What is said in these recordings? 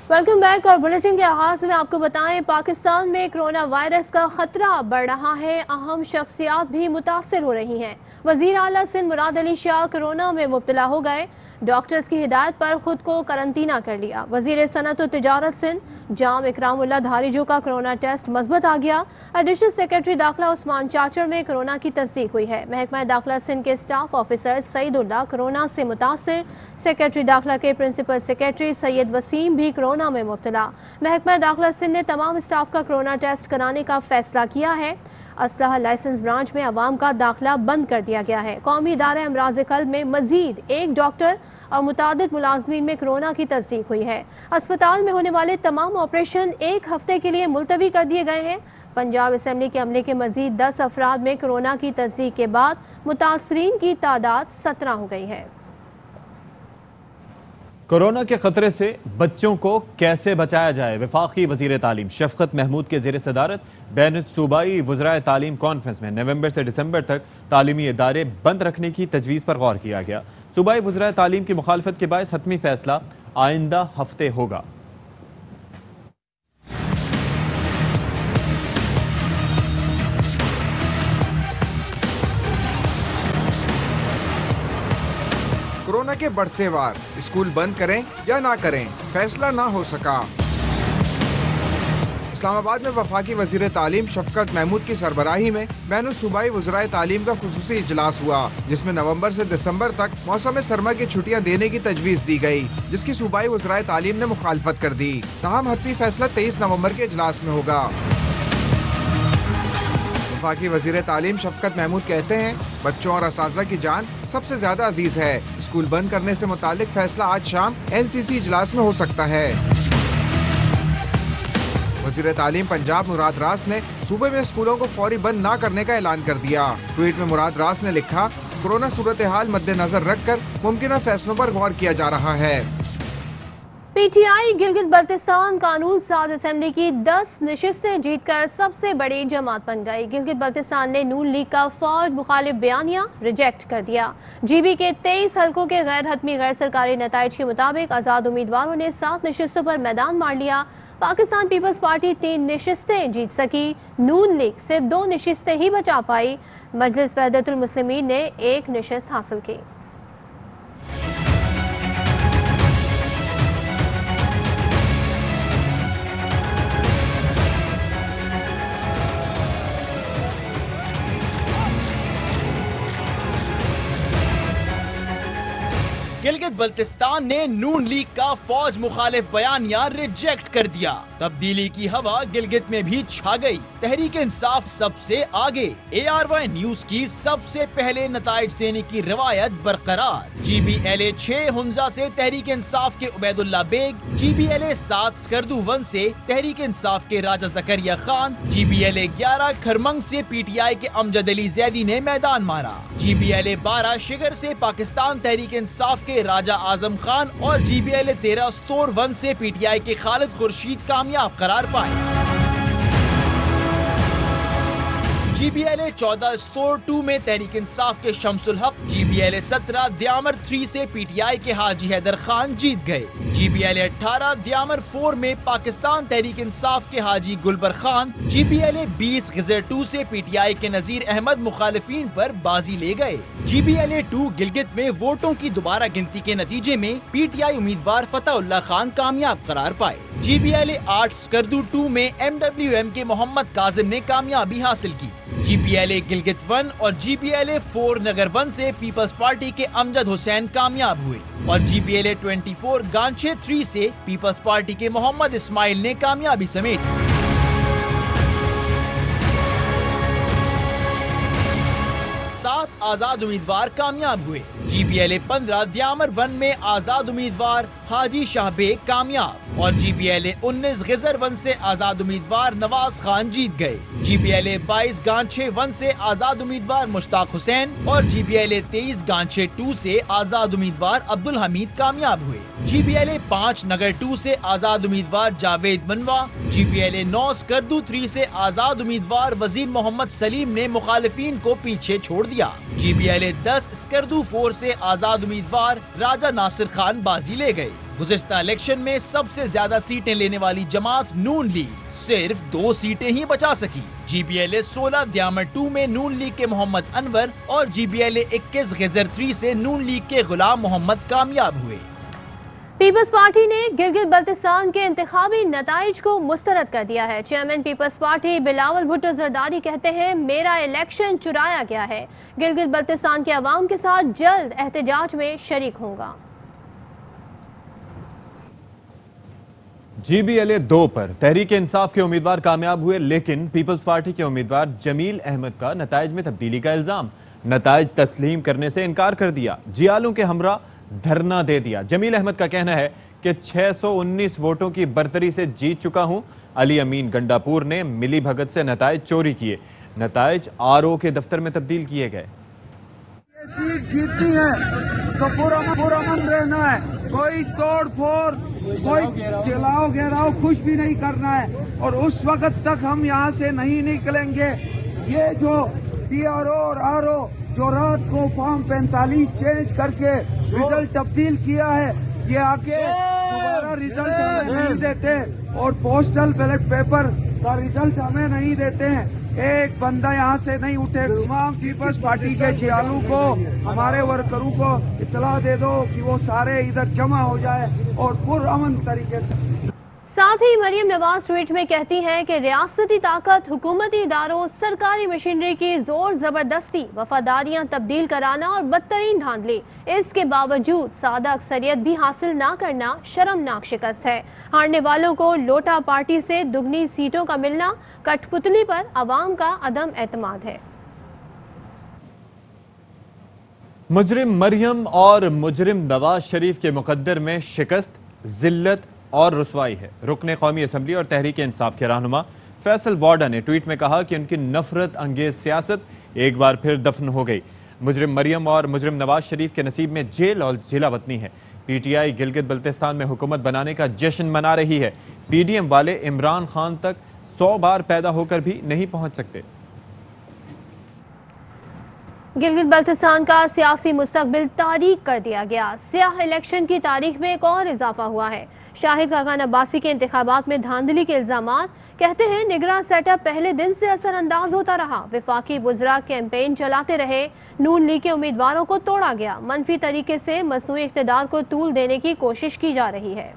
Welcome back. और bulletin के आगाज में आपको बताएं, पाकिस्तान में कोरोना वायरस का खतरा बढ़ रहा है। अहम शख्सियात भी मुतासर हो रही हैं। वजीर आला सिंध मुराद अली शाह कोरोना में मुब्तला हो गए। डॉक्टर्स की हिदायत पर खुद को करंतना कर लिया। वजीर सनत और तिजारत सिंध जाम इकरामुल्लाह धारीजो का कोरोना टेस्ट मस्बत आ गया। एडिशनल सेक्रेटरी दाखिला उस्मान चाचर में कोरोना की तस्दीक हुई है। महकमा दाखिला सिंध के स्टाफ ऑफिसर सईदुल्लाह कोरोना से मुतासर। सेक्रेटरी दाखिला के प्रिंसिपल सेक्रेटरी सैयद वसीम भी कोरोना में मुब्तला। महकमा दाखिला सिंध ने तमाम स्टाफ का कोरोना टेस्ट कराने का फैसला किया है। असलहा लाइसेंस ब्रांच में अवाम का दाखिला बंद कर दिया गया है। कौमी इदारा अमराज कल्ब में मजीद एक डॉक्टर और मुतादिद मुलाजमीन में कोरोना की तस्दीक हुई है। अस्पताल में होने वाले तमाम ऑपरेशन एक हफ्ते के लिए मुलतवी कर दिए गए हैं। पंजाब असम्बली के अमले के मजीद 10 अफराद में कोरोना की तस्दीक के बाद मुतासरीन की तादाद 17 हो गई है। कोरोना के खतरे से बच्चों को कैसे बचाया जाए, वफाकी वजीर तालीम शफकत महमूद के ज़ेर सदारत बैन सूबाई वज़राए तालीम कॉन्फ्रेंस में नवंबर से दिसंबर तक तालीमी इदारे बंद रखने की तजवीज़ पर गौर किया गया। सूबाई वज़राए तालीम की मुखालफत के बायस हतमी फैसला आइंदा हफ्ते होगा। कोरोना के बढ़ते वार, स्कूल बंद करें या ना करें, फैसला ना हो सका। इस्लामाबाद में वफाकी वजीर तालीम शफकत महमूद की सरबराही में बैन सूबाई वज़राए तालीम का खुसूसी इजलास हुआ, जिसमें नवंबर से दिसंबर तक मौसम सरमा की छुट्टियां देने की तजवीज़ दी गई, जिसकी सूबाई वज़राए तालीम ने मुखालफत कर दी। तमाम हतमी फैसला 23 नवंबर के इजलास में होगा। वफाकी वजीर तालीम शफकत महमूद कहते हैं, बच्चों और असातिज़ा की जान सबसे ज्यादा अजीज है। स्कूल बंद करने से मुतालिक फैसला आज शाम NCC इजलास में हो सकता है। वजीर तालीम पंजाब मुराद रास ने सूबे में स्कूलों को फौरी बंद न करने का ऐलान कर दिया। ट्वीट में मुराद रास ने लिखा, कोरोना सूरत हाल मद्देनजर रखकर मुमकिन फैसलों पर गौर किया जा रहा है। PTI गिलगित बल्तिस्तान कानून साज असम्बली की 10 नशिस्तें जीतकर सबसे बड़ी जमात बन गई। गिलगित बल्तिस्तान ने नून लीग का फौज मुखालिफ बयानिया रिजेक्ट कर दिया। GB के 23 हल्कों के गैर हतमी गैर सरकारी नताइज के मुताबिक आज़ाद उम्मीदवारों ने 7 नशिस्तों पर मैदान मार लिया। पाकिस्तान पीपल्स पार्टी 3 नशिस्तें जीत सकी। नून लीग सिर्फ 2 नशिस्तें ही बचा पाई। मजलिस वहदतुल मुस्लिमीन ने 1 नशिस्त हासिल की। गिलगित बल्तिस्तान ने नून लीग का फौज मुखालिफ बयानिया रिजेक्ट कर दिया। तब्दीली की हवा गिलगित में भी छा गई। तहरीक इंसाफ सबसे आगे। ARY न्यूज की सबसे पहले नताइज देने की रवायत बरकरार। GBLA 6 हुंजा से तहरीक इंसाफ के उबैदुल्ला बेग, GBLA 7 स्कर्दू 1 से तहरीक इंसाफ के राजा जकरिया खान, GBLA 11 खरमंग से PTI के अमजद अली जैदी ने मैदान मारा। GBLA 12 शिगर से पाकिस्तान तहरीक इंसाफ के राजा आजम खान और GBLA 13 स्टोर 1 से PTI के खालिद खुर्शीद कामयाब करार पाए। GBLA 14 स्टोर 2 में तहरीक इंसाफ के शमसुल हक, GBLA 17 द्यामर 3 से PTI के हाजी हैदर खान जीत गए। GBLA 18 द्यामर 4 में पाकिस्तान तहरीक इंसाफ के हाजी गुलबर खान, GBLA 20 गिजर 2 से PTI के नजीर अहमद मुखालिफिन पर बाजी ले गए। GBLA 2 गिलगित में वोटों की दोबारा गिनती के नतीजे में PTI उम्मीदवार फतेहुल्लाह खान कामयाब करार पाए। GBLA 8 स्कर्दू 2 में MWM के मोहम्मद काजिम ने कामयाबी हासिल की। GBLA गिलगित 1 और GBLA 4 नगर 1 से पीपल्स पार्टी के अमजद हुसैन कामयाब हुए और GBLA 24 गांचे 3 से पीपल्स पार्टी के मोहम्मद इस्माइल ने कामयाबी समेटी। 7 आजाद उम्मीदवार कामयाब हुए। GBLA 15 द्यामर 1 में आजाद उम्मीदवार हाजी शाहबेग कामयाब और GBLA 19 गिजर 1 से आजाद उम्मीदवार नवाज खान जीत गए। GBLA 22 गांचे 1 से आजाद उम्मीदवार मुश्ताक हुसैन और GBLA 23 गांचे 2 से आजाद उम्मीदवार अब्दुल हमीद कामयाब हुए। GBLA 5 नगर 2 से आजाद उम्मीदवार जावेद मनवा, GBLA 9 स्कर्दू 3 से आजाद उम्मीदवार वजीर मोहम्मद सलीम ने मुखालिफिन को पीछे छोड़ दिया। GBLA 10 स्कर्दू 4 से आजाद उम्मीदवार राजा नासिर खान बाजी ले गए। गुज़िश्ता इलेक्शन में सबसे ज्यादा सीटें लेने वाली जमात नून लीग सिर्फ 2 सीटें ही बचा सकी। GBLA 16 द्यामर 2 में नून लीग के मोहम्मद अनवर और GBLA 21 गजर 3 से नून लीग के गुलाम मोहम्मद कामयाब हुए। पीपल्स पार्टी ने गिलगित बल्तिस्तान के इंतखाबी नताइज को मुस्तरद कर दिया है। चेयरमैन पीपल्स पार्टी बिलावल भुट्टो जरदारी कहते हैं, मेरा इलेक्शन चुराया गया है। गिलगित बल्तिस्तान के अवाम के साथ जल्द एहतजाज में शरीक होगा। GBLA 2 पर तहरीक इंसाफ के उम्मीदवार कामयाब हुए, लेकिन पीपल्स पार्टी के उम्मीदवार जमील अहमद का नताइज में तब्दीली का इल्जाम। नताइज तस्लीम करने से इनकार कर दिया, जियालों के हमरा धरना दे दिया। जमील अहमद का कहना है कि 619 वोटों की बर्तरी से जीत चुका हूं। अली अमीन गंडापुर ने मिली भगत से नताइज चोरी किए। नताइज RO के दफ्तर में तब्दील किए गए। सीट जीतनी है तो पुरअमन रहना है, कोई तोड़ फोड़, कोई जलाओ घेराव कुछ भी नहीं करना है। और उस वक्त तक हम यहाँ से नहीं निकलेंगे। ये जो PRO और RO जो रात को फॉर्म 45 चेंज करके रिजल्ट तब्दील किया है, ये आके दोबारा रिजल्ट हमें नहीं देते और पोस्टल बैलेट पेपर का रिजल्ट हमें नहीं देते हैं। एक बंदा यहाँ से नहीं उठे। तमाम पीपल्स पार्टी के जियालू को, हमारे वर्करों को इत्तला दे दो कि वो सारे इधर जमा हो जाए और पुरअमन तरीके से। साथ ही मरियम नवाज ट्वीट में कहती हैं कि रियासती ताकत, हुकूमती इदारों, सरकारी मशीनरी की जोर जबरदस्ती, वफादारियां तब्दील कराना और बदतरीन धांधली, इसके बावजूद सादा अक्सरियत भी हासिल ना करना शर्मनाक शिकस्त है। हारने वालों को लोटा पार्टी से दुगनी सीटों का मिलना कठपुतली पर अवाम का अदम एतमाद है। मुजरिम मरियम और मुजरिम नवाज शरीफ के मुकद्दर में शिकस्त, जिल्लत और रुसवाई है। रुकने कौमी असम्बली और तहरीक इंसाफ के रहनुमा फैसल वार्डा ने ट्वीट में कहा कि उनकी नफरत अंगेज सियासत एक बार फिर दफन हो गई। मुजरिम मरियम और मुजरिम नवाज शरीफ के नसीब में जेल और जिला वतनी है। PTI गिलगित बल्तिस्तान में हुकूमत बनाने का जश्न मना रही है। PDM वाले इमरान खान तक 100 बार पैदा होकर भी नहीं पहुंच सकते। गिलगित बल्तिस्तान का सियासी मुस्तकबिल तारीख कर दिया गया। स्याह इलेक्शन की तारीख में एक और इजाफा हुआ है। शाहिद खाकान अब्बासी के इंतखाबात में धांधली के इल्जामात, कहते हैं निगरान सेटअप पहले दिन से असरअंदाज होता रहा। विफाकी वुज़रा कैंपेन चलाते रहे, नून लीग के उम्मीदवारों को तोड़ा गया। मनफी तरीके से मसनूई इक़्तिदार को तूल देने की कोशिश की जा रही है।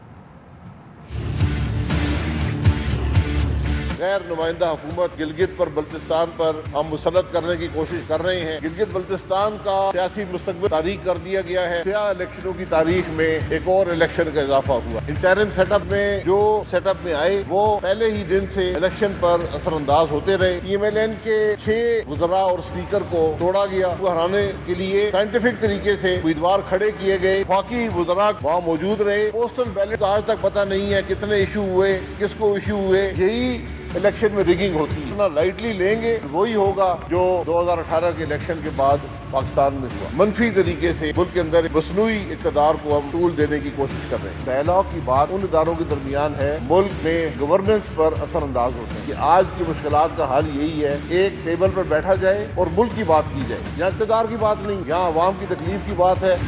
गैर नुमाइंदा हुकूमत गिलगित पर बल्तिस्तान पर हम मुसल्लत करने की कोशिश कर रहे हैं। गिलगित बल्तिस्तान का सियासी मुस्तकबिल तारीख कर दिया गया है। स्याह इलेक्शनों की तारीख में एक और इलेक्शन का इजाफा हुआ। इंटरिम सेटअप में जो सेटअप में आए वो पहले ही दिन से इलेक्शन पर असरअंदाज होते रहे। PMLN के 6 वुज़रा और स्पीकर को तोड़ा गया। हराने के लिए साइंटिफिक तरीके से उम्मीदवार खड़े किए गए। बाकी वुज़रा वहाँ मौजूद रहे। पोस्टल बैलेट आज तक पता नहीं है कितने इशू हुए, किसको इशू हुए। यही इलेक्शन में रिगिंग होती है। ना लाइटली लेंगे वही होगा जो 2018 के इलेक्शन के बाद पाकिस्तान में हुआ। मनफी तरीके से मुल्क के अंदर मसनूई इक़्तिदार को हम टूल देने की कोशिश कर रहे हैं। डायलॉग की बात उन इदारों के दरमियान है मुल्क में गवर्नेंस पर असरअंदाज होते हैं कि आज की मुश्किलात का हल यही है, एक टेबल पर बैठा जाए और मुल्क की बात की जाए। यहाँ इक़्तिदार की बात नहीं, यहाँ अवाम की तकलीफ की बात है।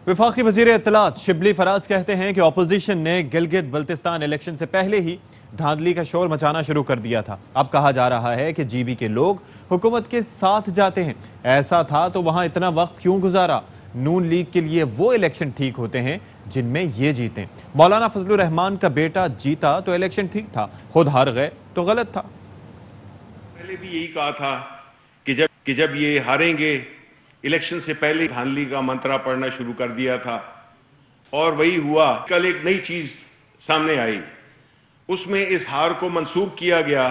वफाकी वज़ीर इत्तलात शिबली फराज कहते हैं कि अपोजिशन ने गिलगित बल्तिस्तान इलेक्शन से पहले ही धांधली का शोर मचाना शुरू कर दिया था। अब कहा जा रहा है कि GB के लोग हुकूमत के साथ जाते हैं। ऐसा था तो वहां इतना वक्त क्यों गुजारा? नून लीग के लिए वो इलेक्शन ठीक होते हैं जिनमें ये जीतें। मौलाना फजलुर रहमान का बेटा जीता तो इलेक्शन ठीक था, खुद हार गए तो गलत था। पहले भी यही कहा था कि जब ये हारेंगे, इलेक्शन से पहले धांधली का मंत्रा पढ़ना शुरू कर दिया था और वही हुआ। कल एक नई चीज सामने आई, उसमें इस हार को मंसूब किया गया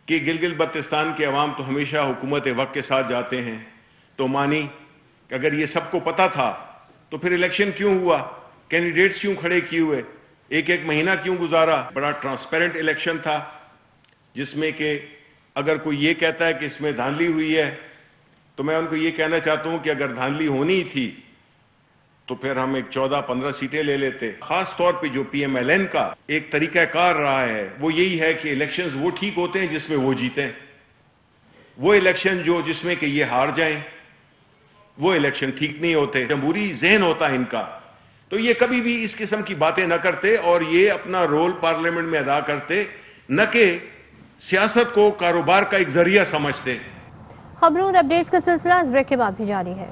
कि गिलगित बल्तिस्तान के अवाम तो हमेशा हुकूमत वक्त के साथ जाते हैं। तो मानी कि अगर ये सबको पता था तो फिर इलेक्शन क्यों हुआ, कैंडिडेट्स क्यों खड़े किए हुए, एक महीना क्यों गुजारा। बड़ा ट्रांसपेरेंट इलेक्शन था जिसमें कि अगर कोई ये कहता है कि इसमें धांधली हुई है तो मैं उनको ये कहना चाहता हूं कि अगर धांधली होनी थी तो फिर हम एक 14-15 सीटें ले लेते। खास तौर पे जो PMLN का एक तरीकाकार रहा है वो यही है कि इलेक्शंस वो ठीक होते हैं जिसमें वो जीतें। वो इलेक्शन जिसमें कि ये हार जाएं, वो इलेक्शन ठीक नहीं होते, जमहूरी जहन होता है इनका, तो ये कभी भी इस किस्म की बातें न करते और ये अपना रोल पार्लियामेंट में अदा करते, न कि सियासत को कारोबार का एक जरिया समझते। खबरों और अपडेट्स का सिलसिला इस ब्रेक के बाद भी जारी है।